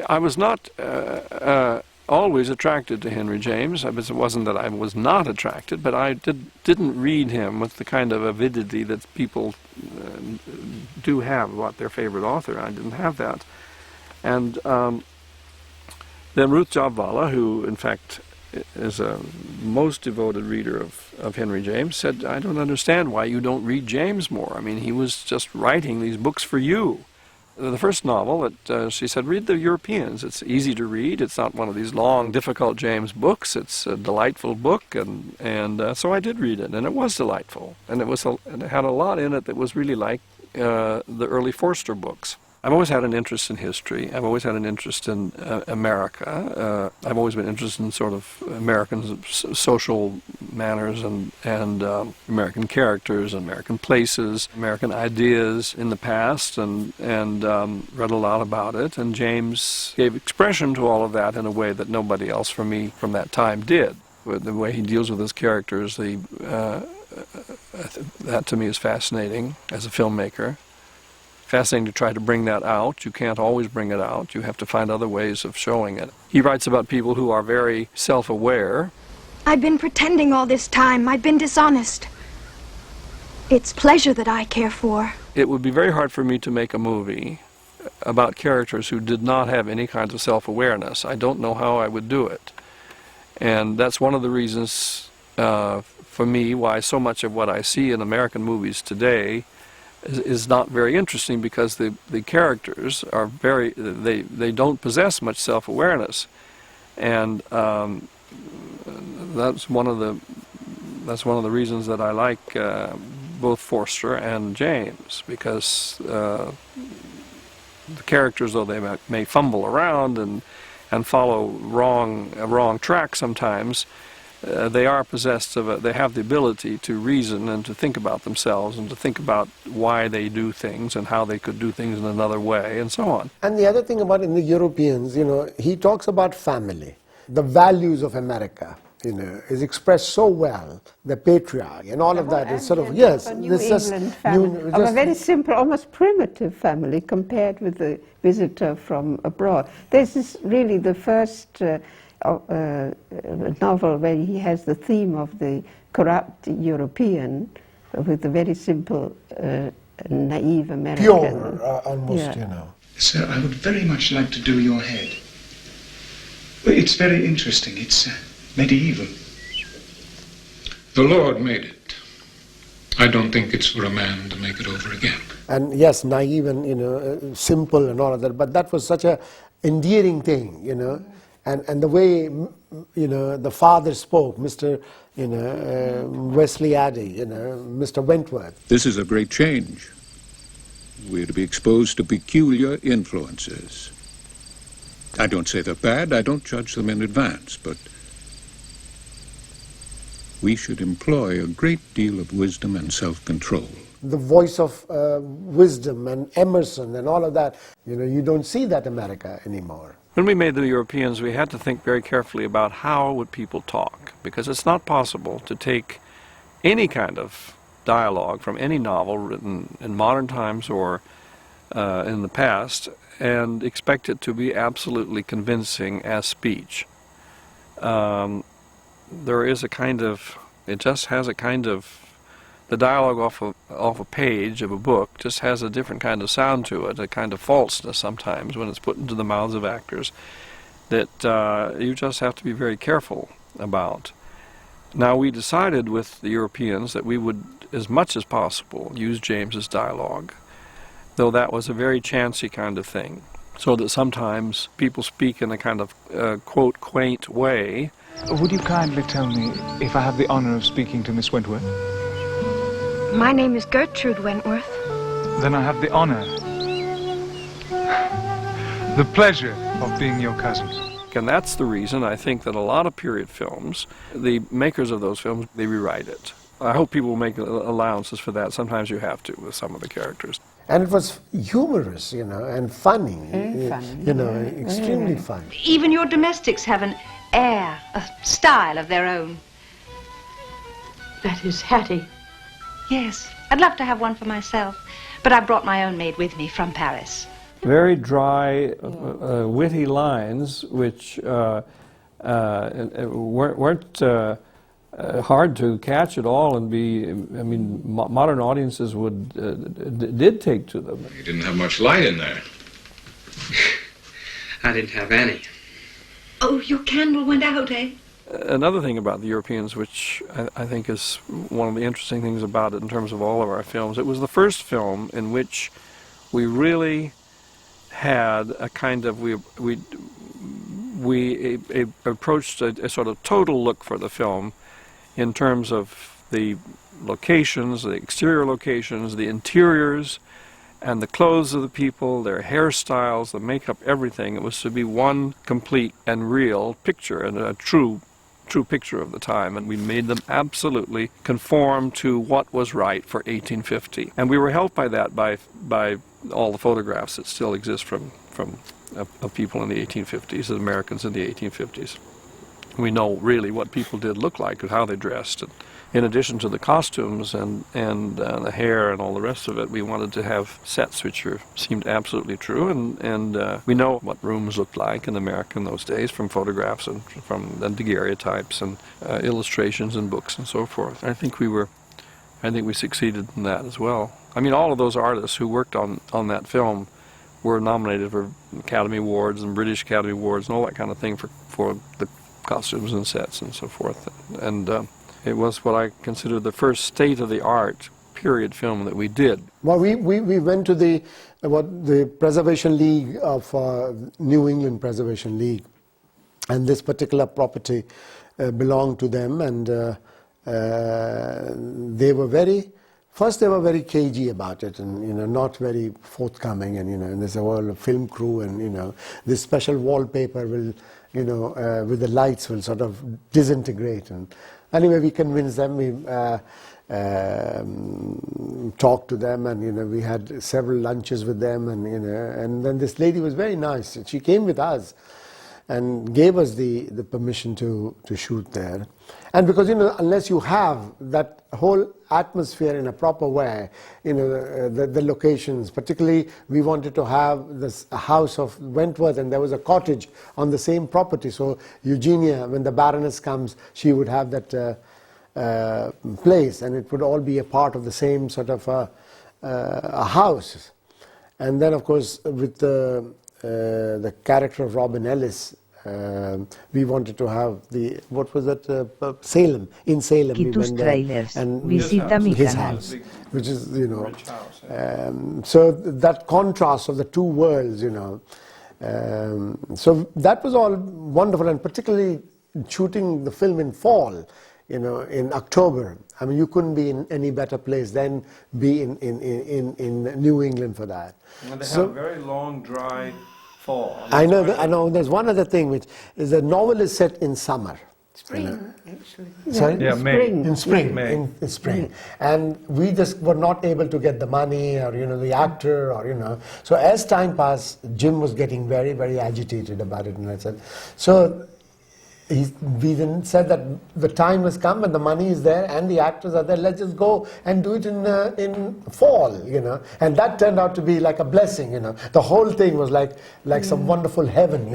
I was not always attracted to Henry James. It wasn't that I was not attracted, but I didn't read him with the kind of avidity that people do have about their favorite author. I didn't have that. And then Ruth Jabvala, who in fact is a most devoted reader of Henry James, said, I don't understand why you don't read James more. I mean, he was just writing these books for you. The first novel, she said, read the Europeans. It's easy to read. It's not one of these long, difficult James books. It's a delightful book, and so I did read it, and it was delightful. And it had a lot in it that was really like the early Forster books. I've always had an interest in history. I've always had an interest in America. I've always been interested in sort of American social manners and American characters, American places, American ideas in the past, and read a lot about it. And James gave expression to all of that in a way that nobody else from me from that time did. The way he deals with his characters, that to me is fascinating as a filmmaker. Fascinating to try to bring that out. You can't always bring it out. You have to find other ways of showing it. He writes about people who are very self-aware. I've been pretending all this time. I've been dishonest. It's pleasure that I care for. It would be very hard for me to make a movie about characters who did not have any kind of self-awareness. I don't know how I would do it. And that's one of the reasons for me why so much of what I see in American movies today is not very interesting, because the characters are they don't possess much self-awareness, and that's one of the reasons that I like both Forster and James, because the characters, though they may fumble around and follow a wrong track sometimes, they are possessed of they have the ability to reason and to think about themselves and to think about why they do things and how they could do things in another way and so on. And the other thing about in the Europeans, he talks about family, the values of America, is expressed so well, the patriarch and all of that is sort of, yes, New England family, of a very simple, almost primitive family compared with the visitor from abroad. This is really the first novel where he has the theme of the corrupt European with the very simple, naive American. Pure, almost, Sir, I would very much like to do your head. It's very interesting. It's medieval. The Lord made it. I don't think it's for a man to make it over again. And yes, naive and, simple and all of that, but that was such a endearing thing, And the way, the father spoke, Mr. Wesley Addy, Mr. Wentworth. This is a great change. We're to be exposed to peculiar influences. I don't say they're bad, I don't judge them in advance, but we should employ a great deal of wisdom and self-control. The voice of wisdom and Emerson and all of that, you don't see that America anymore. When we made the Europeans, we had to think very carefully about how would people talk, because it's not possible to take any kind of dialogue from any novel written in modern times or in the past and expect it to be absolutely convincing as speech. There is a kind of, it just has a kind of, the dialogue off a page of a book just has a different kind of sound to it, a kind of falseness sometimes when it's put into the mouths of actors that you just have to be very careful about. Now, we decided with the Europeans that we would, as much as possible, use James's dialogue, though that was a very chancy kind of thing, so that sometimes people speak in a kind of, quote, quaint way. Would you kindly tell me if I have the honor of speaking to Miss Wentworth? My name is Gertrude Wentworth. Then I have the honor, the pleasure of being your cousin. And that's the reason I think that a lot of period films, the makers of those films, they rewrite it. I hope people will make allowances for that. Sometimes you have to with some of the characters. And it was humorous, and funny, extremely fun. Even your domestics have an air, a style of their own. That is Hattie. Yes, I'd love to have one for myself, but I brought my own maid with me from Paris. very dry, witty lines, which weren't hard to catch at all and be. I mean, modern audiences did take to them. You didn't have much light in there. I didn't have any. Oh, your candle went out, eh? Another thing about the Europeans, which I think is one of the interesting things about it in terms of all of our films, it was the first film in which we really had a kind of, we approached a sort of total look for the film in terms of the locations, the exterior locations, the interiors, and the clothes of the people, their hairstyles, the makeup, everything. It was to be one complete and real picture, and a true picture of the time, and we made them absolutely conform to what was right for 1850. And we were helped by that by all the photographs that still exist from of people in the 1850s, of Americans in the 1850s. We know really what people did look like and how they dressed. And in addition to the costumes and the hair and all the rest of it, we wanted to have sets which seemed absolutely true. And we know what rooms looked like in America in those days from photographs and from the daguerreotypes and illustrations and books and so forth. I think we succeeded in that as well. I mean, all of those artists who worked on that film were nominated for Academy Awards and British Academy Awards and all that kind of thing for the costumes and sets and so forth. And it was what I consider the first state-of-the-art period film that we did. Well, we went to the Preservation League of New England Preservation League, and this particular property belonged to them, and they were very cagey about it, and not very forthcoming, and there's a whole film crew, and this special wallpaper will with the lights will sort of disintegrate. And anyway, we convinced them, we talked to them, and we had several lunches with them, and then this lady was very nice. She came with us and gave us the permission to shoot there. And because unless you have that whole atmosphere in a proper way, the locations, particularly we wanted to have this house of Wentworth, and there was a cottage on the same property. So Eugenia, when the Baroness comes, she would have that place, and it would all be a part of the same sort of a house. And then, of course, with the character of Robin Ellis, we wanted to have what was that, Salem. In Salem, we went there, and his house, which is, so that contrast of the two worlds, so that was all wonderful, and particularly shooting the film in fall, in October. I mean, you couldn't be in any better place than be in New England for that. And they have very long, dry fall. I know. There's one other thing, which is the novel is set in summer. Spring, actually. Sorry? Yeah, May. In spring. May. In spring. And we just were not able to get the money or, the actor or, So as time passed, Jim was getting very, very agitated about it. And I said, so we then said that the time has come and the money is there and the actors are there. Let's just go and do it in fall, And that turned out to be like a blessing, The whole thing was like some wonderful heaven,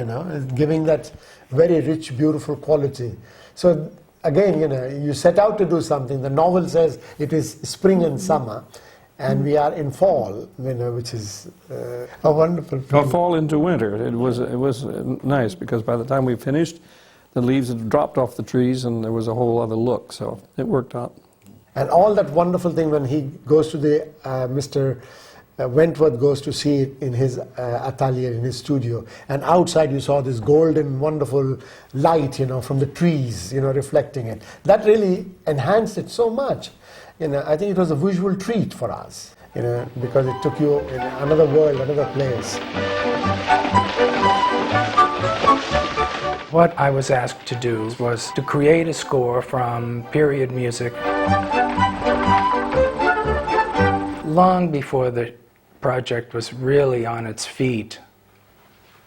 giving that very rich, beautiful quality. So again, you set out to do something. The novel says it is spring and summer, and we are in fall, which is a wonderful thing. Well, fall into winter. It was nice because by the time we finished, the leaves had dropped off the trees and there was a whole other look, so it worked out. And all that wonderful thing when he goes to the, Mr. Wentworth goes to see it in his atelier, in his studio, and outside you saw this golden, wonderful light, from the trees, reflecting it. That really enhanced it so much. I think it was a visual treat for us, because it took you in another world, another place. What I was asked to do was to create a score from period music. Long before the project was really on its feet,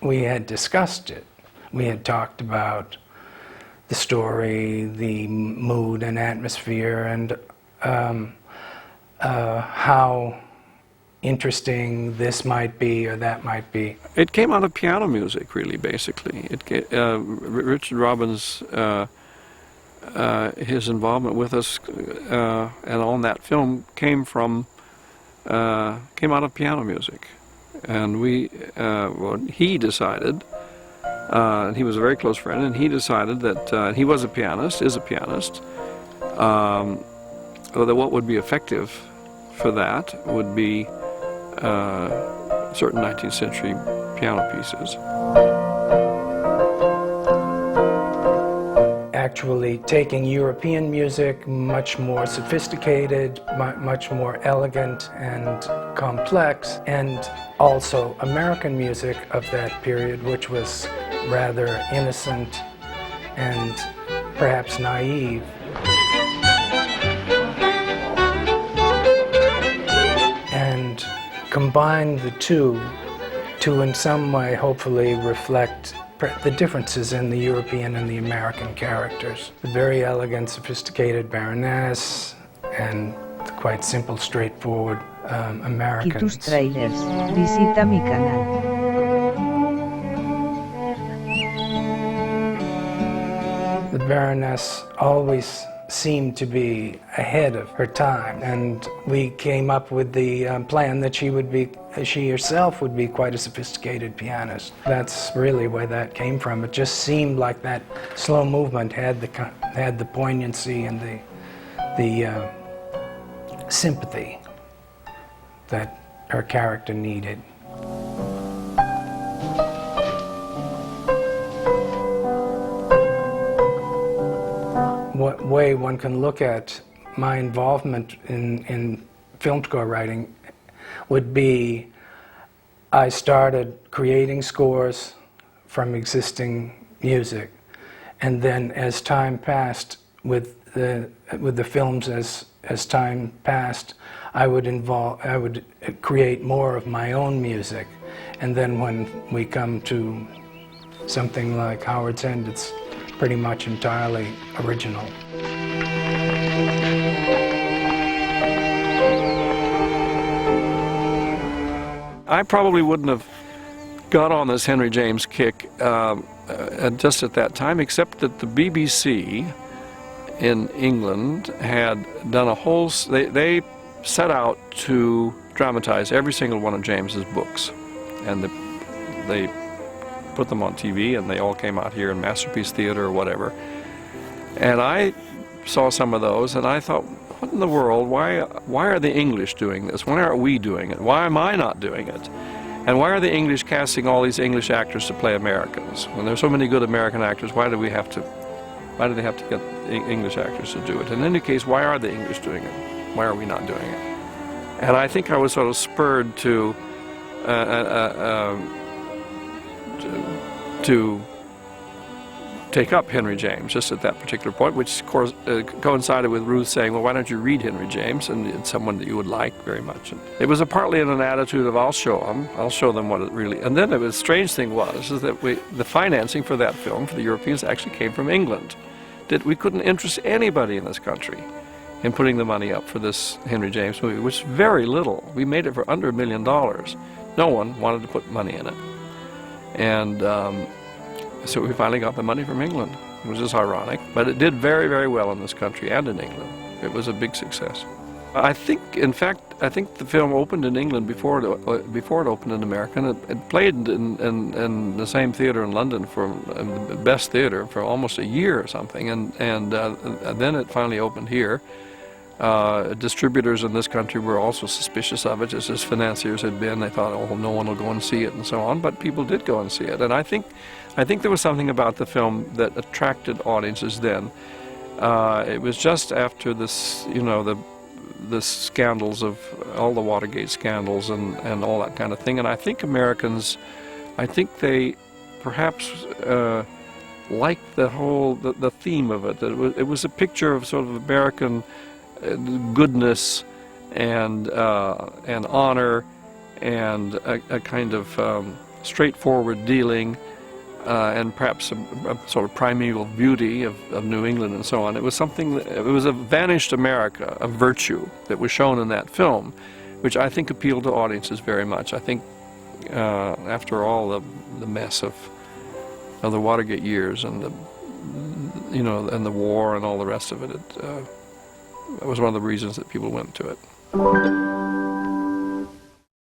we had discussed it. We had talked about the story, the mood and atmosphere, and how interesting this might be or that might be? It came out of piano music, really, basically. Richard Robbins, his involvement with us and on that film came out of piano music. And he decided, and he was a very close friend, and he decided that he was a pianist, is a pianist, that what would be effective for that would be certain 19th century piano pieces. Actually taking European music, much more sophisticated, much more elegant and complex, and also American music of that period, which was rather innocent and perhaps naive. And combine the two to in some way hopefully reflect the differences in the European and the American characters. The very elegant, sophisticated Baroness and the quite simple, straightforward Americans. Y tus trailers, visita mi canal. The Baroness always seemed to be ahead of her time, and we came up with the plan that she herself would be quite a sophisticated pianist. That's really where that came from. It just seemed like that slow movement had the poignancy and the sympathy that her character needed. What way one can look at my involvement in film score writing would be I started creating scores from existing music, and then as time passed with the films, as time passed, I would create more of my own music, and then when we come to something like Howard's End, it's pretty much entirely original. I probably wouldn't have got on this Henry James kick just at that time, except that the BBC in England had done a whole... They set out to dramatize every single one of James's books, and they put them on TV, and they all came out here in Masterpiece Theater or whatever. And I saw some of those, and I thought, what in the world, why are the English doing this? Why aren't we doing it? Why am I not doing it? And why are the English casting all these English actors to play Americans? When there's so many good American actors, why do they have to get English actors to do it? And in any case, why are the English doing it? Why are we not doing it? And I think I was sort of spurred to take up Henry James just at that particular point, which of course coincided with Ruth saying, well, why don't you read Henry James? And it's someone that you would like very much. And it was partly in an attitude of I'll show them what it really... And then the strange thing was is that the financing for that film, for the Europeans, actually came from England. We couldn't interest anybody in this country in putting the money up for this Henry James movie, which is very little. We made it for under $1 million. No one wanted to put money in it. And so we finally got the money from England, which is ironic. But it did very, very well in this country and in England. It was a big success. I think the film opened in England before it opened in America. And it played in the same theater in London, the best theater, for almost a year or something. And then it finally opened here. Distributors in this country were also suspicious of it, just as financiers had been. They thought, oh, no one will go and see it, and so on. But people did go and see it, and I think there was something about the film that attracted audiences then. It was just after this, the scandals of all the Watergate scandals and all that kind of thing. And I think Americans, they perhaps liked the theme of it. It was a picture of sort of American goodness and honor and a kind of straightforward dealing and perhaps a sort of primeval beauty of New England and so on. It was a vanished America of virtue that was shown in that film, which I think appealed to audiences very much. I think after all the mess of the Watergate years and and the war and all the rest of it, it was one of the reasons that people went to it.